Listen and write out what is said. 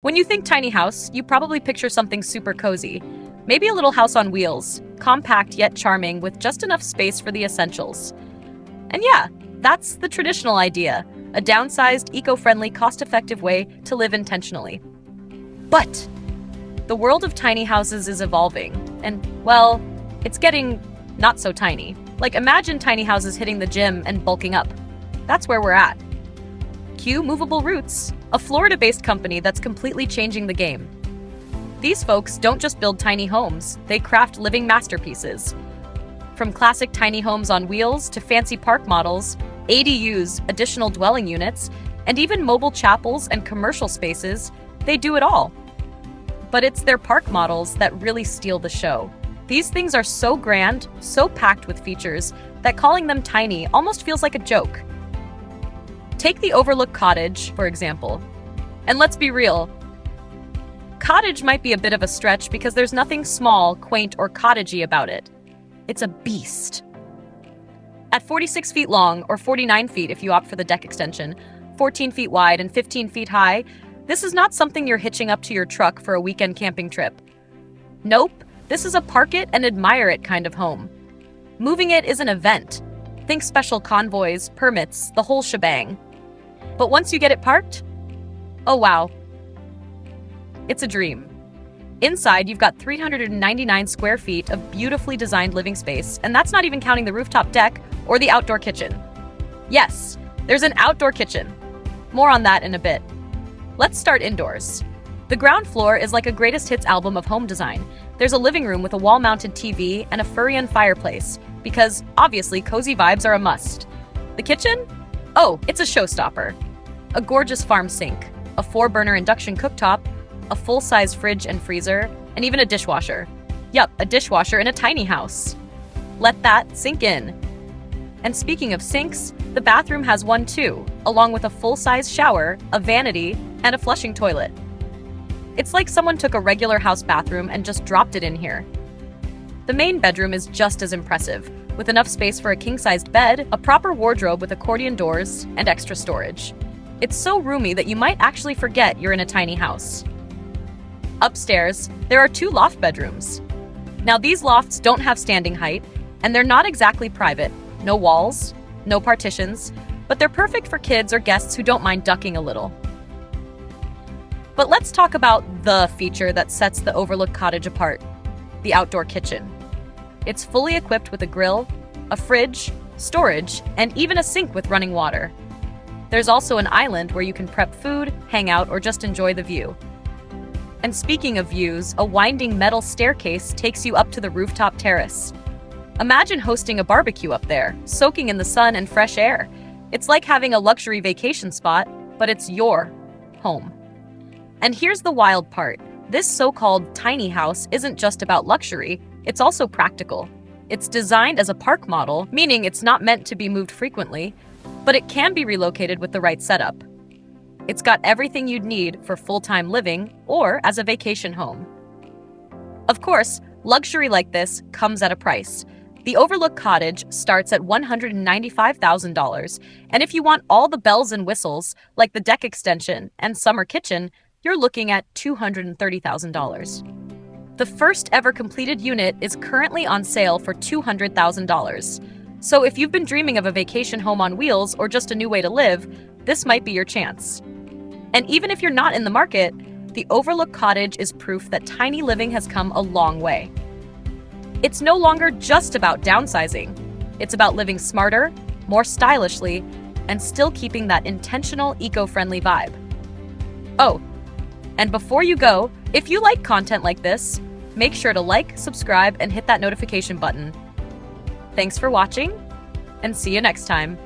When you think tiny house, you probably picture something super cozy. Maybe a little house on wheels, compact yet charming with just enough space for the essentials. And yeah, that's the traditional idea, a downsized, eco-friendly, cost-effective way to live intentionally. But the world of tiny houses is evolving, and, well, it's getting not so tiny. Like, imagine tiny houses hitting the gym and bulking up. That's where we're at. Cue Movable Roots, a Florida-based company that's completely changing the game. These folks don't just build tiny homes, they craft living masterpieces. From classic tiny homes on wheels to fancy park models, ADUs, additional dwelling units, and even mobile chapels and commercial spaces, they do it all. But it's their park models that really steal the show. These things are so grand, so packed with features, that calling them tiny almost feels like a joke. Take the Overlook Cottage, for example. And let's be real, cottage might be a bit of a stretch because there's nothing small, quaint, or cottagey about it. It's a beast. At 46 feet long, or 49 feet if you opt for the deck extension, 14 feet wide and 15 feet high, this is not something you're hitching up to your truck for a weekend camping trip. Nope, this is a park it and admire it kind of home. Moving it is an event. Think special convoys, permits, the whole shebang. But once you get it parked, oh wow, it's a dream. Inside, you've got 399 square feet of beautifully designed living space, and that's not even counting the rooftop deck or the outdoor kitchen. Yes, there's an outdoor kitchen. More on that in a bit. Let's start indoors. The ground floor is like a greatest hits album of home design. There's a living room with a wall-mounted TV and a Furrion fireplace, because obviously cozy vibes are a must. The kitchen? Oh, it's a showstopper. A gorgeous farm sink, a 4-burner induction cooktop, a full-size fridge and freezer, and even a dishwasher. Yup, a dishwasher in a tiny house. Let that sink in. And speaking of sinks, the bathroom has one too, along with a full-size shower, a vanity, and a flushing toilet. It's like someone took a regular house bathroom and just dropped it in here. The main bedroom is just as impressive, with enough space for a king-sized bed, a proper wardrobe with accordion doors, and extra storage. It's so roomy that you might actually forget you're in a tiny house. Upstairs, there are 2 loft bedrooms. Now these lofts don't have standing height, and they're not exactly private. No walls, no partitions, but they're perfect for kids or guests who don't mind ducking a little. But let's talk about the feature that sets the Overlook Cottage apart, the outdoor kitchen. It's fully equipped with a grill, a fridge, storage, and even a sink with running water. There's also an island where you can prep food, hang out, or just enjoy the view. And speaking of views, a winding metal staircase takes you up to the rooftop terrace. Imagine hosting a barbecue up there, soaking in the sun and fresh air. It's like having a luxury vacation spot, but it's your home. And here's the wild part. This so-called tiny house isn't just about luxury, it's also practical. It's designed as a park model, meaning it's not meant to be moved frequently, but it can be relocated with the right setup. It's got everything you'd need for full-time living or as a vacation home. Of course, luxury like this comes at a price. The Overlook Cottage starts at $195,000, and if you want all the bells and whistles, like the deck extension and summer kitchen, you're looking at $230,000. The first ever completed unit is currently on sale for $200,000. So if you've been dreaming of a vacation home on wheels or just a new way to live, this might be your chance. And even if you're not in the market, the Overlook Cottage is proof that tiny living has come a long way. It's no longer just about downsizing. It's about living smarter, more stylishly, and still keeping that intentional, eco-friendly vibe. Oh, and before you go, if you like content like this, make sure to like, subscribe, and hit that notification button. Thanks for watching, and see you next time.